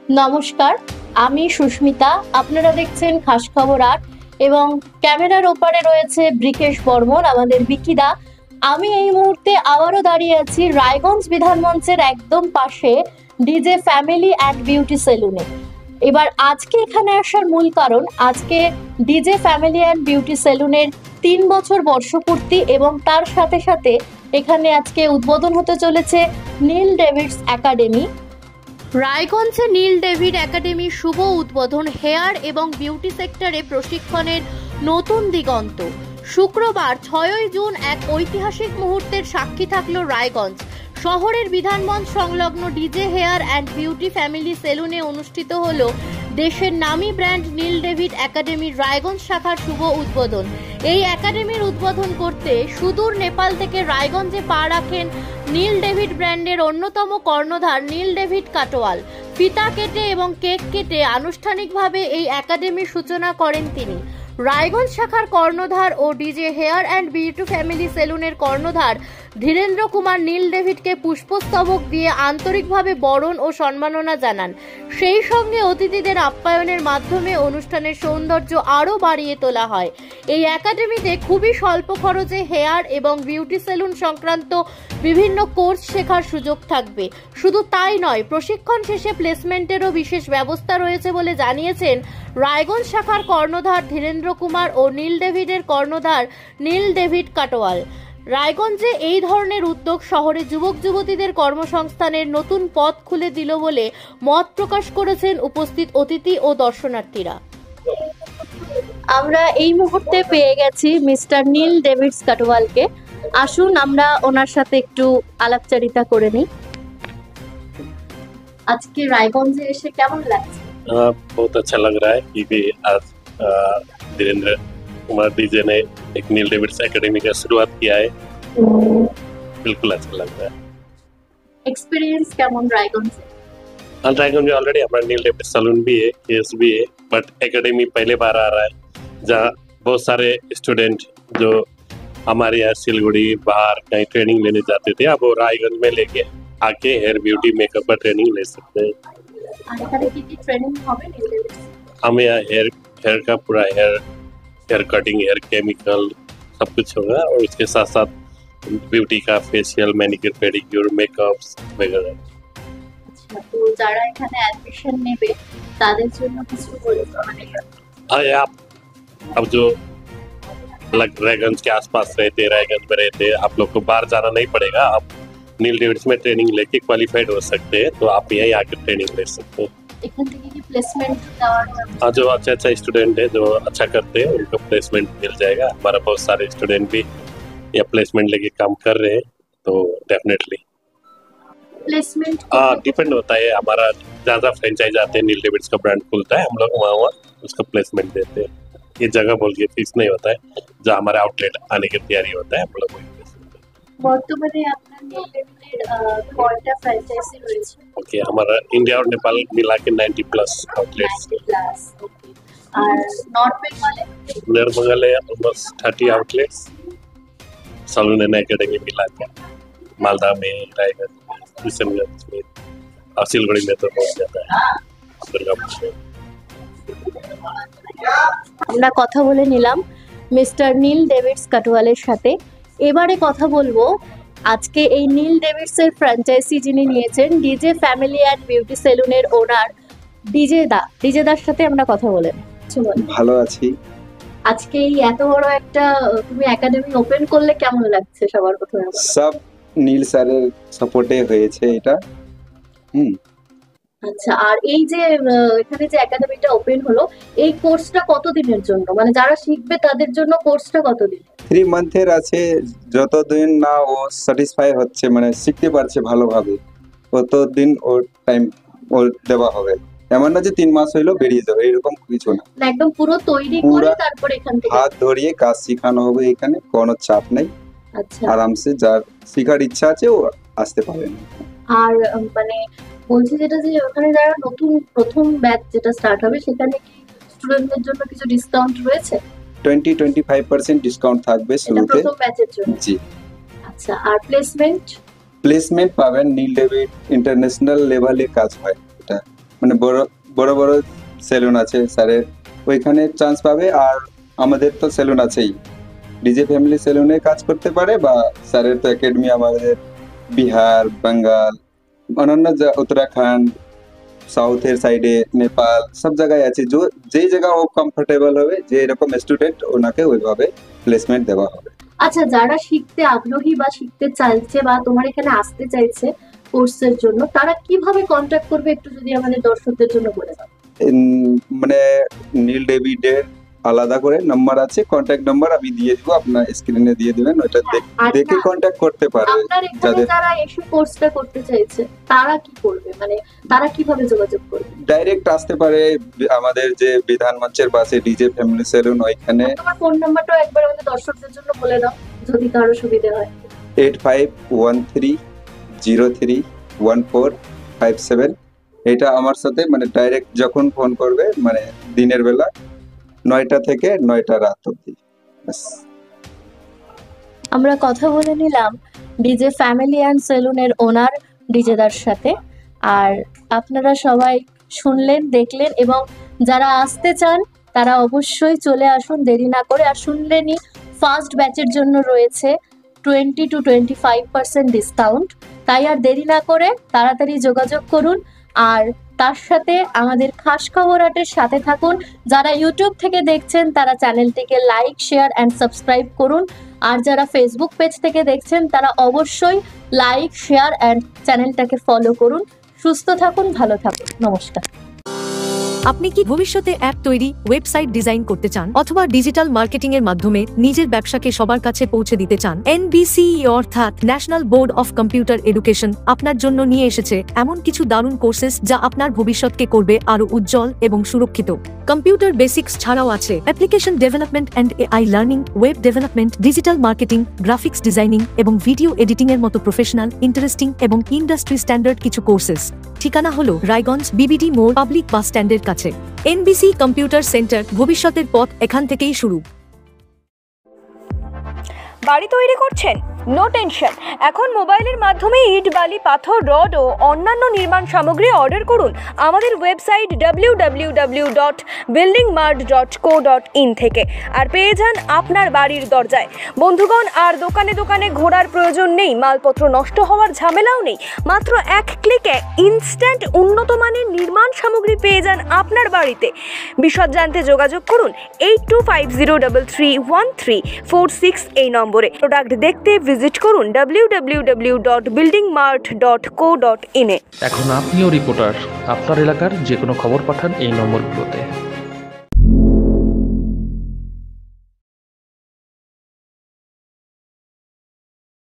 নমস্কার, আমি সুস্মিতা। আপনারা দেখছেন খাস খবর ৮ এবং ক্যামেরার ওপারে রয়েছে ব্রিকেশ বর্মন, আমাদের বিকিদা। আমি এই মুহূর্তে আবারও দাঁড়িয়ে আছি রায়গঞ্জ বিধান মঞ্চের একদম পাশে ডিজে ফ্যামিলি অ্যান্ড বিউটি সেলুনে। এবার আজকে এখানে আসার মূল কারণ, আজকে ডিজে ফ্যামিলি অ্যান্ড বিউটি সেলুনের ৩ বছর বর্ষপূর্তি এবং তার সাথে সাথে এখানে আজকে উদ্বোধন হতে চলেছে নীল ডেভিডস একাডেমি। রায়গঞ্জে নীল ডেভিড একাডেমির শুভ উদ্বোধন, হেয়ার এবং বিউটি সেক্টরে প্রশিক্ষণের নতুন দিগন্ত। শুক্রবার ৬ই জুন এক ঐতিহাসিক মুহূর্তের সাক্ষী থাকল রায়গঞ্জ শহরের বিধানমঞ্চ সংলগ্ন DJ hair and beauty family সেলুনে অনুষ্ঠিত হল দেশের নামী ব্র্যান্ড নীল ডেভিড একাডেমির রায়গঞ্জ শাখার শুভ উদ্বোধন। এই একাডেমির উদ্বোধন করতে সুদূর নেপাল থেকে রায়গঞ্জে পা রাখেন নীল ডেভিড ব্র্যান্ডের অন্যতম কর্ণধার নীল ডেভিড কাটোয়াল। ফিতা কেটে এবং কেক কেটে আনুষ্ঠানিকভাবে এই একাডেমির সূচনা করেন তিনি। রায়গঞ্জ শাখার কর্ণধার ও DJ hair and beauty family সেলুনের কর্ণধার ধীরেন্দ্র কুমার নীল ডেভিডকে পুষ্পস্তবক দিয়ে আন্তরিকভাবে বরণ ও সম্মাননা জানান। সেই সঙ্গে অতিথিদের আপ্যায়নের মাধ্যমে অনুষ্ঠানের সৌন্দর্য আরও বাড়িয়ে তোলা হয়। এই একাডেমিতে খুবই স্বল্প খরচে হেয়ার এবং বিউটি সেলুন সংক্রান্ত বিভিন্ন কোর্স শেখার সুযোগ থাকবে। শুধু তাই নয়, প্রশিক্ষণ শেষে প্লেসমেন্টেরও বিশেষ ব্যবস্থা রয়েছে বলে জানিয়েছেন রায়গঞ্জ শাখার কর্ণধার ধীরেন্দ্র কুমার ও নীল ডেভিডের কর্ণধার নীল ডেভিড কাটোয়াল। রায়গঞ্জে এই ধরনের উদ্যোগ শহরে যুবক যুবতীদের কর্মসংস্থানের নতুন পথ খুলে দিল বলে মত প্রকাশ করেছেন উপস্থিত অতিথি ও দর্শনার্থীরা। আমরা এই মুহূর্তে পেয়ে গেছি মিস্টার নীল ডেভিডস কাটোয়ালকে। আসুন আমরা ওনার সাথে একটু আলাপচারিতা করে নিই। আজকে রায়গঞ্জে এসে কেমন লাগছে? बहुत अच्छा लग रहा है क्योंकि आज धीरेन्द्र कुमार डीजे ने एक नील डेविड्स एकेडमी का शुरुआत किया है। बिल्कुल अच्छा लग रहा है। एक्सपीरियंस केमन रायगंज से? रायगंज में ऑलरेडी हमारा नील डेविड्स सैलून भी है, केस भी है, बट एकेडमी पहले बार आ रहा है जहाँ बहुत सारे स्टूडेंट जो हमारे यहाँ सिलगुड़ी बाहर कहीं ट्रेनिंग लेने जाते थे, अब वो रायगंज में लेके आके हेयर ब्यूटी मेकअप का ट्रेनिंग ले सकते हैं। हमें यहाँ हेयर का पूरा हेयर कटिंग, हेयर केमिकल सब कुछ होगा और उसके साथ साथ ब्यूटी का फेशियल, मैनिक्योर, पेडिक्योर, मेकअप वगैरह। अच्छा, तो যারা এখানে অ্যাডমিশন নেবে তাদের জন্য কিছু বলতে মানে आप अब जो रायगंज के आसपास रहते, रायगंज में रहते, आप लोग को बाहर जाना नहीं पड़ेगा। आप नील डेविड्स में ट्रेनिंग लेके क्वालिफाइड हो सकते हैं, तो आप यहीं आके ट्रेनिंग ले सकते हैं। এখান থেকে কি প্লেসমেন্ট দেওয়া हाँ, जो अच्छा स्टूडेंट है, जो अच्छा करते हैं, उनको प्लेसमेंट मिल जाएगा। हमारा बहुत सारे स्टूडेंट भी या प्लेसमेंट लेके काम कर रहे हैं, तो डेफिनेटली प्लेसमेंट डिपेंड होता है। हमारा ज्यादा फ्रेंचाइज आते हैं, नील डेविड्स का ब्रांड खुलता है, हम लोग वहाँ उसका प्लेसमेंट देते हैं। ये जगह बोल के फिक्स नहीं होता है, जो हमारा आउटलेट आने की तैयारी होता है, हम लोग वही বর্তমানে আপনার নীল ডেভিডের কয়টা ফ্র্যাঞ্চাইজি রয়েছে? ओके, हमारा इंडिया और नेपाल मिला के 90+ आउटलेट्स प्लस। ओके, और north Bengal almost 30 outlets, salon and academy मिला के मालदा में, रायगंज में, किशनगंज में और सिलगुड़ी में तो बहुत ज्यादा है। दुर्गापुर में আমরা কথা বলে নিলাম মিস্টার নীল ডেভিডস কাটোয়ালের সাথে। এবারে কথা বলবো আজকে এই নীল ডেভিডস এর ফ্র্যাঞ্চাইজি যিনি নিয়েছেন, ডিজে ফ্যামিলি অ্যান্ড বিউটি সেলুনের ওনার ডিজেদার সাথে আমরা কথা বলে। ভালো আছি। আজকে এই এত বড় একটা তুমি একাডেমি ওপেন করলে কেমন লাগছে? সবার প্রথমে সব নীল স্যারের সাপোর্টে হয়েছে এটা। আচ্ছা, আর এই যে এখানে যে একাডেমিটা ওপেন হলো, এই কোর্সটা কতদিনের জন্য, মানে যারা শিখবে তাদের জন্য কোর্সটা কতদিন? 3 মান্থের আছে। যতদিন না ও স্যাটিসফাই হচ্ছে, মানে শিখতে পারছে ভালোভাবে, ততদিন ওর টাইম ওর দেওয়া হবে। এমন না যে 3 মাস হইলো বেরিয়ে যাবে, এরকম কিছু না। একদম পুরো তৈরি করে তারপর এখান থেকে হাত ধরিয়ে কাজ শেখানো হবে। এখানে কোনো চাপ নাই। আচ্ছা, আরামসে যার শেখার ইচ্ছা আছে ও আসতে পারেন। আর মানে বলছি যেটা যে ওখানে যারা নতুন প্রথম ব্যাচ যেটা স্টার্ট হবে, সেখানে কি স্টুডেন্টদের জন্য কিছু ডিসকাউন্ট রয়েছে? 20-25% ডিসকাউন্ট থাকবে শুরুতে প্রথম ব্যাচের জন্য। জি। আচ্ছা, আর প্লেসমেন্ট পাবেন নীল ডেভিড ইন্টারন্যাশনাল লেভেলে কাজ হয় এটা। মানে বড় বড় বড় সেলুন আছে স্যারের, ওইখানে চান্স পাবে। আর আমাদের তো সেলুন আছেই, ডিজে ফ্যামিলি সেলুনে কাজ করতে পারে, বা স্যারের তো একাডেমি আমাদের বিহার, বেঙ্গল, অন্যান্য উত্তরাখণ্ড, সাউথের সাইডে নেপাল, সব জায়গায় আছে। যেই জায়গা ও কমফোর্টেবল হবে, যে এরকম স্টুডেন্ট ওনাকে ওইভাবে প্লেসমেন্ট দেওয়া হবে। আচ্ছা, যারা শিখতে আগ্রহী বা শিখতে চাইছে বা তোমার এখানে আসতে চাইছে কোর্সের জন্য, তারা কিভাবে কন্ট্যাক্ট করবে একটু যদি আমাদের দর্শকদের জন্য বলে দাও। মানে নীল ডেভিডের আলাদা করে নাম্বার আছে, কন্ট্যাক্ট নাম্বার আমি দিয়ে দিব, আপনার স্ক্রিনে দিয়ে দিবেন, ওটা দেখে কন্ট্যাক্ট করতে পারে। আপনার এখানে যারা এসে কোর্সটা করতে চাইছে তারা কি করবে, মানে তারা কিভাবে যোগাযোগ করবে? ডাইরেক্ট আসতে পারে আমাদের যে বিধান মঞ্চের পাশে ডিজে ফ্যামিলি সেলুন, ওইখানে। তোমার ফোন নাম্বারটা একবার আমাদের দর্শকদের জন্য বলে দাও যদি কারো সুবিধা হয়। 8513031457। এটা আমার সাথে মানে ডাইরেক্ট যখন ফোন করবে, মানে দিনের বেলা 9টা থেকে 9টা রাত অবধি। আমরা কথা বলে নিলাম ডিজে ফ্যামিলি অ্যান্ড সেলুনের ওনার ডিজেদার সাথে। আর আপনারা সবাই শুনলেন, দেখলেন, এবং যারা আসতে চান তারা অবশ্যই চলে আসুন দেরি না করে। আর শুনলেনই ফার্স্ট ব্যাচের জন্য রয়েছে 20 to 25% ডিসকাউন্ট। তাই আর দেরি না করে তাড়াতাড়ি যোগাযোগ করুন। আর তার সাথে আমাদের খাস খবর আটের সাথে থাকুন। যারা ইউটিউব থেকে দেখছেন তারা চ্যানেলটিকে লাইক, শেয়ার অ্যান্ড সাবস্ক্রাইব করুন। আর যারা ফেসবুক পেজ থেকে দেখছেন তারা অবশ্যই লাইক, শেয়ার অ্যান্ড চ্যানেলটাকে ফলো করুন। সুস্থ থাকুন, ভালো থাকুন, নমস্কার। আপনি কি ভবিষ্যতে অ্যাপ তৈরি, ওয়েবসাইট ডিজাইন করতে চান অথবা ডিজিটাল মার্কেটিং এর মাধ্যমে নিজের ব্যবসাকে সবার কাছে পৌঁছে দিতে চান? NBCE অর্থাৎ national board of computer education আপনার জন্য নিয়ে এসেছে এমন কিছু দারুণ কোর্সেস যা আপনার ভবিষ্যৎকে করবে আরো উজ্জ্বল এবং সুরক্ষিত। কম্পিউটার বেসিক্স ছাড়াও আছে application development and AI learning, web development, digital marketing, graphics designing এবং ভিডিও এডিটিং এর মতো প্রফেশনাল, ইন্টারেস্টিং এবং ইন্ডাস্ট্রি স্ট্যান্ডার্ড কিছু কোর্সেস। ঠিকানা হলো রায়গঞ্জ BBD মোড়, পাবলিক বাস স্ট্যান্ডের কাছে। NBC কম্পিউটার সেন্টার, ভবিষ্যতের পথ এখান থেকেই শুরু। বাড়ি তৈরি করছেন? নো টেনশন, এখন মোবাইলের মাধ্যমে ইট, বালি, পাথর, রড ও অন্যান্য নির্মাণ সামগ্রী অর্ডার করুন আমাদের ওয়েবসাইট www.buildingmart.co.in থেকে, আর পেয়ে যান আপনার বাড়ির দরজায়। বন্ধুগণ, আর দোকানে দোকানে ঘোরার প্রয়োজন নেই, মালপত্র নষ্ট হওয়ার ঝামেলাও নেই। মাত্র এক ক্লিকে ইনস্ট্যান্ট উন্নত মানের নির্মাণ সামগ্রী পেয়ে যান আপনার বাড়িতে। বিশদ জানতে যোগাযোগ করুন 8250331346 এই নম্বরে। প্রোডাক্ট দেখতে ভিজিট করুন www.buildingmart.co.in এ। এখন আপনিও রিপোর্টার, আপনার এলাকার যে কোনো খবর পাঠান এই নম্বরগুলোতে।